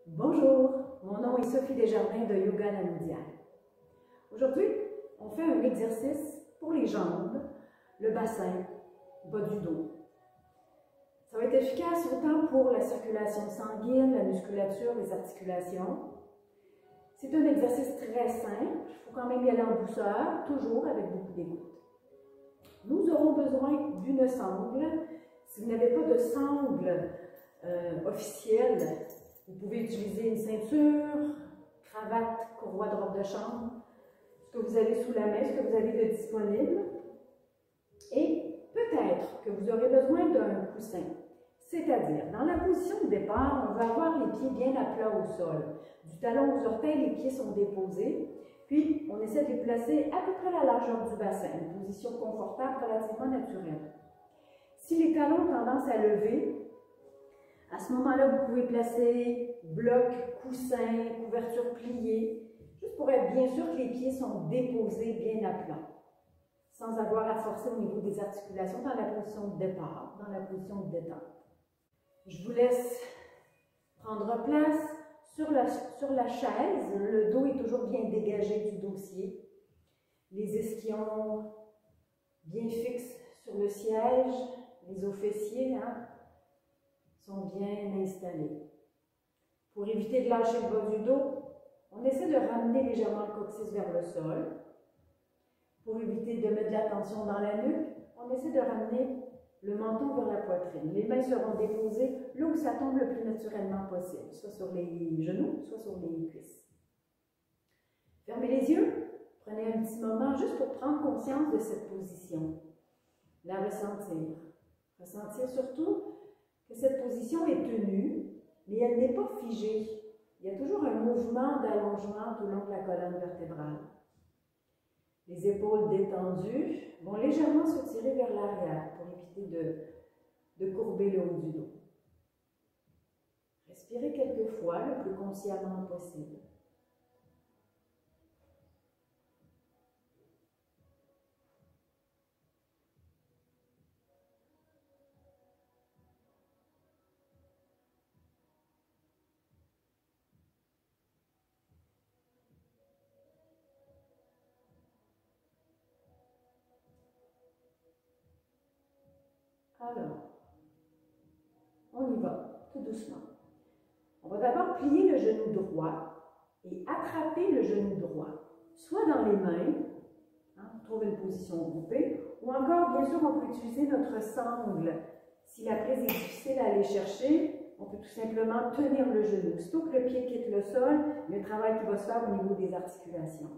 Bonjour, mon nom est Sophie Desjardins de Yoga Namudial. Aujourd'hui, on fait un exercice pour les jambes, le bassin, bas du dos. Ça va être efficace autant pour la circulation sanguine, la musculature, les articulations. C'est un exercice très simple, il faut quand même y aller en douceur, toujours avec beaucoup d'écoute. Nous aurons besoin d'une sangle. Si vous n'avez pas de sangle officielle, vous pouvez utiliser une ceinture, cravate, courroie de robe de chambre, ce que vous avez sous la main, ce que vous avez de disponible. Et peut-être que vous aurez besoin d'un coussin. C'est-à-dire, dans la position de départ, on va avoir les pieds bien à plat au sol. Du talon aux orteils, les pieds sont déposés. Puis, on essaie de les placer à peu près la largeur du bassin, une position confortable, relativement naturelle. Si les talons ont tendance à lever, à ce moment-là, vous pouvez placer bloc, coussin, couverture pliée, juste pour être bien sûr que les pieds sont déposés bien à plat, sans avoir à forcer au niveau des articulations dans la position de départ, dans la position de détente. Je vous laisse prendre place sur la chaise. Le dos est toujours bien dégagé du dossier. Les ischions bien fixes sur le siège, les os fessiers sont bien installés. Pour éviter de lâcher le bas du dos, on essaie de ramener légèrement le coccyx vers le sol. Pour éviter de mettre de la tension dans la nuque, on essaie de ramener le menton vers la poitrine. Les mains seront déposées là où ça tombe le plus naturellement possible, soit sur les genoux, soit sur les cuisses. Fermez les yeux, prenez un petit moment juste pour prendre conscience de cette position. La ressentir. Ressentir surtout que cette position est tenue, mais elle n'est pas figée. Il y a toujours un mouvement d'allongement tout le long de la colonne vertébrale. Les épaules détendues vont légèrement se tirer vers l'arrière pour éviter de courber le haut du dos. Respirez quelques fois, le plus consciemment possible. Alors, on y va, tout doucement. On va d'abord plier le genou droit et attraper le genou droit, soit dans les mains, trouver une position groupée, ou encore, bien sûr, on peut utiliser notre sangle. Si la prise est difficile à aller chercher, on peut tout simplement tenir le genou. Sitôt que le pied quitte le sol, il y a un travail qui va se faire au niveau des articulations.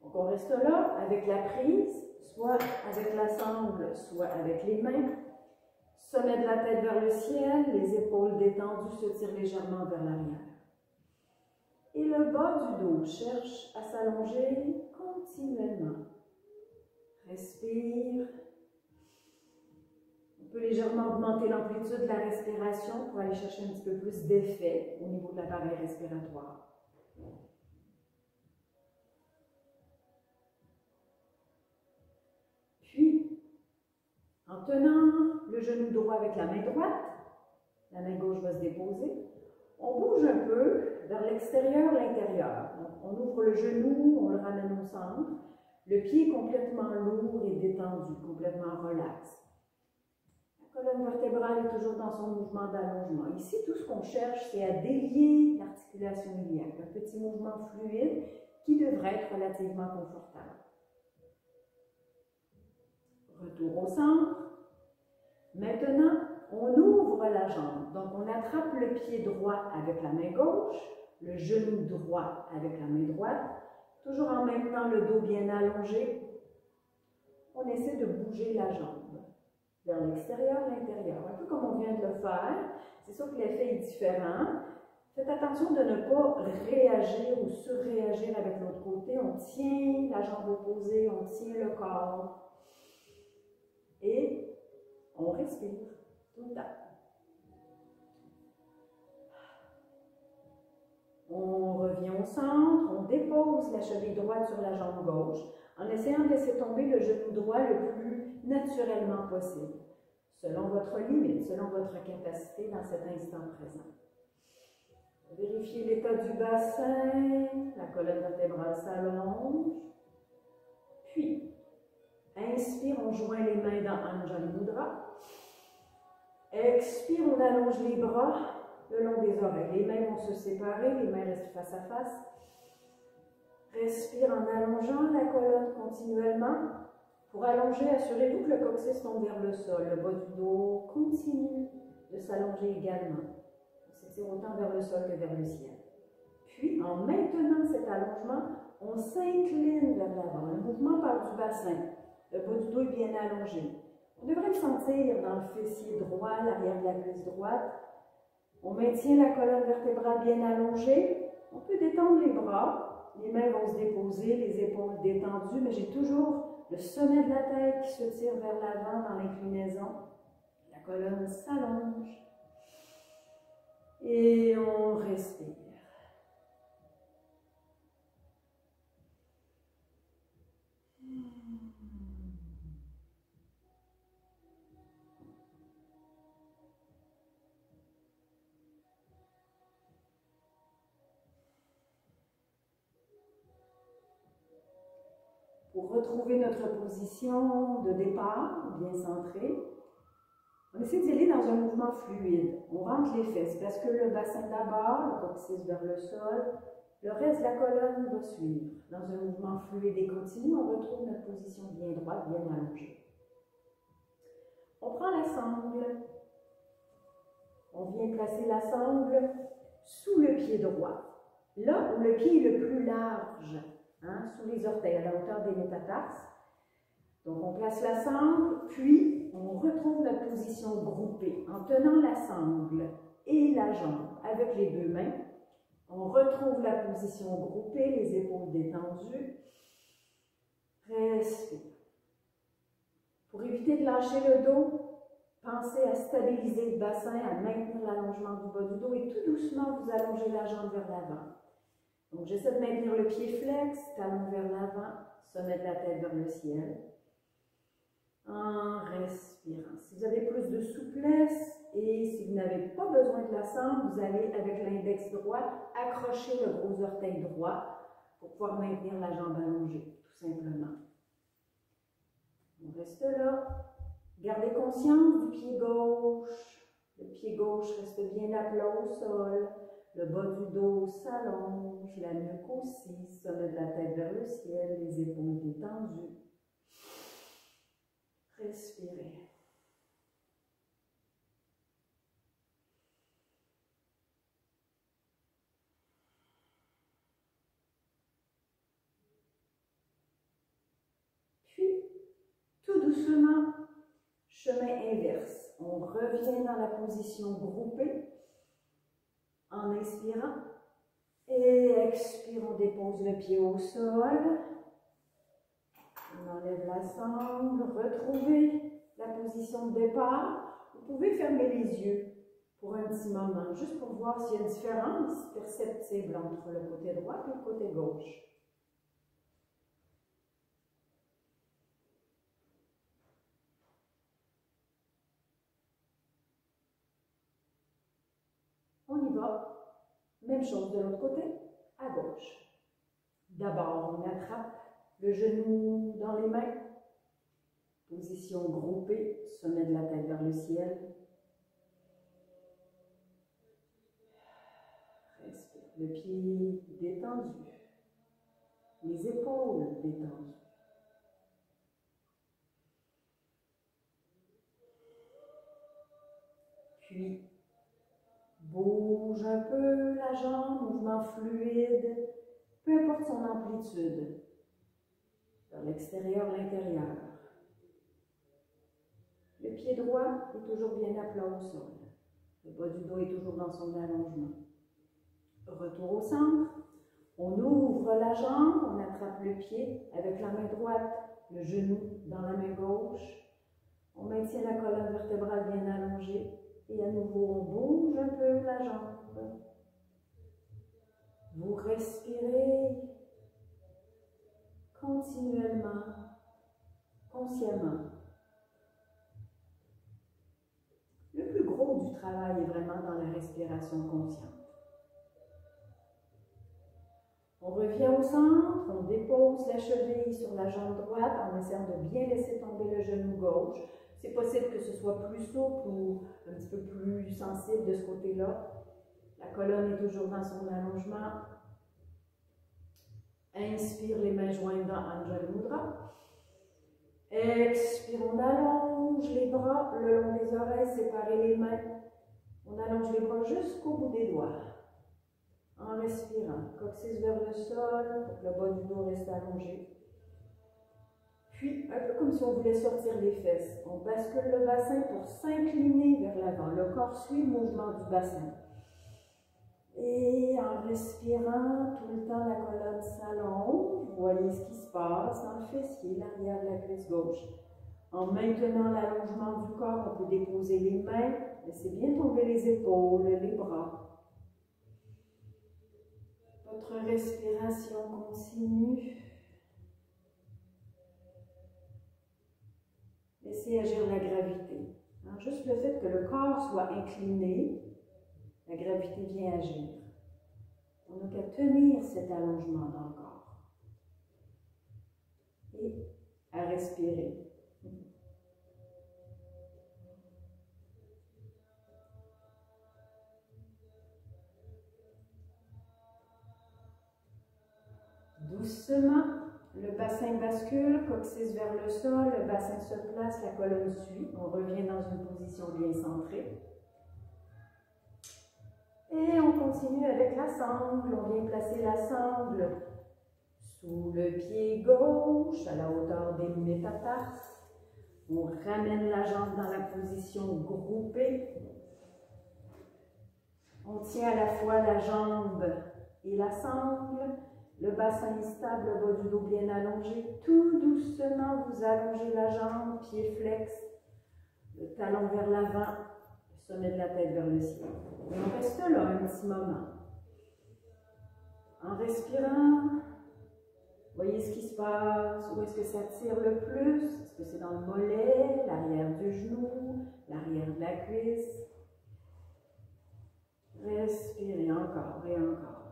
Donc, on reste là avec la prise, soit avec la sangle, soit avec les mains. Sommet de la tête vers le ciel, les épaules détendues se tirent légèrement vers l'arrière. Et le bas du dos cherche à s'allonger continuellement. Respire. On peut légèrement augmenter l'amplitude de la respiration pour aller chercher un petit peu plus d'effet au niveau de l'appareil respiratoire. Puis, en tenant le genou droit avec la main droite, la main gauche va se déposer. On bouge un peu vers l'extérieur, l'intérieur. On ouvre le genou, on le ramène au centre. Le pied est complètement lourd et détendu, complètement relax. La colonne vertébrale est toujours dans son mouvement d'allongement. Ici, tout ce qu'on cherche, c'est à délier l'articulation iliaque. Un petit mouvement fluide qui devrait être relativement confortable. Retour au centre. Maintenant, on ouvre la jambe. Donc, on attrape le pied droit avec la main gauche, le genou droit avec la main droite, toujours en maintenant le dos bien allongé. On essaie de bouger la jambe vers l'extérieur, l'intérieur, un peu comme on vient de le faire. C'est sûr que l'effet est différent. Faites attention de ne pas réagir ou surréagir avec l'autre côté. On tient la jambe opposée, on tient le corps et on respire tout le temps. On revient au centre, on dépose la cheville droite sur la jambe gauche en essayant de laisser tomber le genou droit le plus naturellement possible, selon votre limite, selon votre capacité dans cet instant présent. Vérifiez l'état du bassin, la colonne vertébrale s'allonge. Puis, inspire, on joint les mains dans Anjali Mudra. Expire, on allonge les bras le long des oreilles. Les mains vont se séparer, les mains restent face à face. Respire en allongeant la colonne continuellement. Pour allonger, assurez-vous que le coccyx tombe vers le sol. Le bas du dos continue de s'allonger également. On s'étire autant vers le sol que vers le ciel. Puis, en maintenant cet allongement, on s'incline vers l'avant. Le mouvement part du bassin. Le bas du dos est bien allongé. On devrait le sentir dans le fessier droit, l'arrière de la cuisse droite. On maintient la colonne vertébrale bien allongée. On peut détendre les bras. Les mains vont se déposer, les épaules détendues, mais j'ai toujours le sommet de la tête qui se tire vers l'avant dans l'inclinaison. La colonne s'allonge. Et on respire. Pour retrouver notre position de départ, bien centrée, on essaie d'y aller dans un mouvement fluide. On rentre les fesses, parce que le bassin d'abord, le coccyx vers le sol, le reste de la colonne va suivre. Dans un mouvement fluide et continu, on retrouve notre position bien droite, bien allongée. On prend la sangle. On vient placer la sangle sous le pied droit. Là où le pied est le plus large, sous les orteils, à la hauteur des métatarses. Donc, on place la sangle, puis on retrouve notre position groupée en tenant la sangle et la jambe avec les deux mains. On retrouve la position groupée, les épaules détendues. Respire. Pour éviter de lâcher le dos, pensez à stabiliser le bassin, à maintenir l'allongement du bas du dos et tout doucement, vous allongez la jambe vers l'avant. Donc, j'essaie de maintenir le pied flex, talon vers l'avant, sommet de la tête vers le ciel. En respirant. Si vous avez plus de souplesse et si vous n'avez pas besoin de la sangle, vous allez avec l'index droit accrocher le gros orteil droit pour pouvoir maintenir la jambe allongée, tout simplement. On reste là. Gardez conscience du pied gauche. Le pied gauche reste bien à plat au sol. Le bas du dos s'allonge, la nuque aussi, sommet de la tête vers le ciel, les épaules détendues. Respirez. Puis, tout doucement, chemin inverse. On revient dans la position groupée en inspirant. Et expire, on dépose le pied au sol. On enlève la sangle, retrouvez la position de départ. Vous pouvez fermer les yeux pour un petit moment, juste pour voir s'il y a une différence perceptible entre le côté droit et le côté gauche. On y va. Même chose de l'autre côté, à gauche. D'abord, on attrape le genou dans les mains. Position groupée, sommet de la tête vers le ciel. Respire. Le pied détendu. Les épaules détendues. Puis, bouge un peu la jambe, mouvement fluide, peu importe son amplitude, vers l'extérieur, l'intérieur. Le pied droit est toujours bien à plat au sol. Le bas du dos est toujours dans son allongement. Retour au centre. On ouvre la jambe, on attrape le pied avec la main droite, le genou dans la main gauche. On maintient la colonne vertébrale bien allongée. Et à nouveau, on bouge un peu la jambe. Vous respirez continuellement, consciemment. Le plus gros du travail est vraiment dans la respiration consciente. revient au centre, on dépose la cheville sur la jambe droite en essayant de bien laisser tomber le genou gauche. C'est possible que ce soit plus souple ou un petit peu plus sensible de ce côté-là. La colonne est toujours dans son allongement. Inspire, les mains jointes dans Anjali Mudra. Expire, on allonge les bras le long des oreilles, séparer les mains. On allonge les bras jusqu'au bout des doigts. En respirant, coccyx vers le sol, pour que le bas du dos reste allongé. Puis, un peu comme si on voulait sortir les fesses, on bascule le bassin pour s'incliner vers l'avant. Le corps suit le mouvement du bassin. Et en respirant, tout le temps la colonne s'allonge. Vous voyez ce qui se passe dans le fessier, l'arrière de la cuisse gauche. En maintenant l'allongement du corps, on peut déposer les mains, laissez bien tomber les épaules, les bras. Votre respiration continue. Laissez agir la gravité. Alors, juste le fait que le corps soit incliné, la gravité vient agir. On n'a qu'à tenir cet allongement dans le corps. Et à respirer. Doucement, le bassin bascule, coccyx vers le sol, le bassin se place, la colonne suit. On revient dans une position bien centrée. Et on continue avec la sangle. On vient placer la sangle sous le pied gauche, à la hauteur des métatarses. On ramène la jambe dans la position groupée. On tient à la fois la jambe et la sangle. Le bassin est stable, le bas du dos bien allongé. Tout doucement, vous allongez la jambe, pied flex, le talon vers l'avant, le sommet de la tête vers le ciel. Et on reste là un petit moment. En respirant, voyez ce qui se passe, où est-ce que ça tire le plus? Est-ce que c'est dans le mollet, l'arrière du genou, l'arrière de la cuisse? Respirez encore et encore.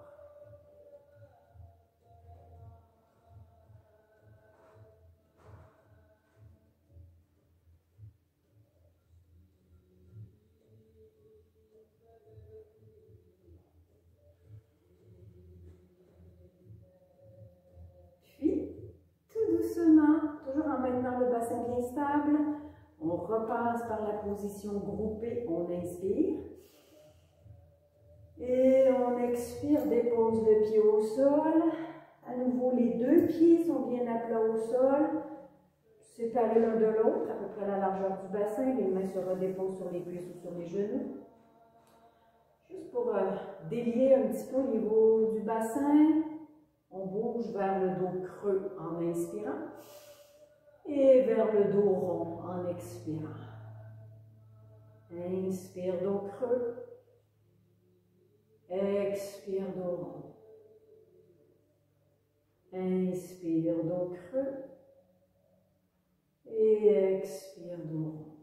Toujours en maintenant le bassin bien stable, on repasse par la position groupée, on inspire. Et on expire, dépose le pied au sol. À nouveau, les deux pieds sont bien à plat au sol, séparés l'un de l'autre, à peu près la largeur du bassin. Les mains se redéposent sur les cuisses ou sur les genoux. Juste pour délier un petit peu au niveau du bassin, on bouge vers le dos creux en inspirant et vers le dos rond en expirant. Inspire, dos creux. Expire, dos rond. Inspire, dos creux. Et expire, dos rond.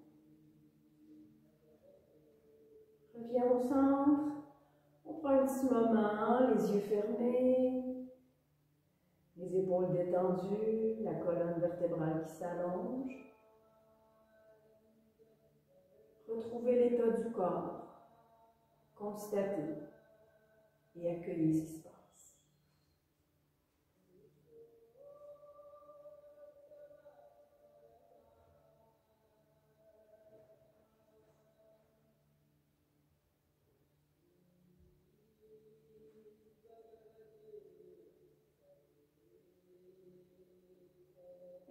Reviens au centre. On prend un petit moment, les yeux fermés. Les épaules détendues, la colonne vertébrale qui s'allonge. Retrouvez l'état du corps. Constatez et accueillez ce qui se passe.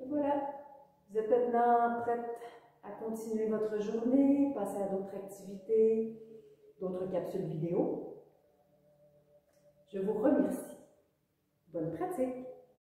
Voilà, vous êtes maintenant prête à continuer votre journée, passer à d'autres activités, d'autres capsules vidéo. Je vous remercie. Bonne pratique!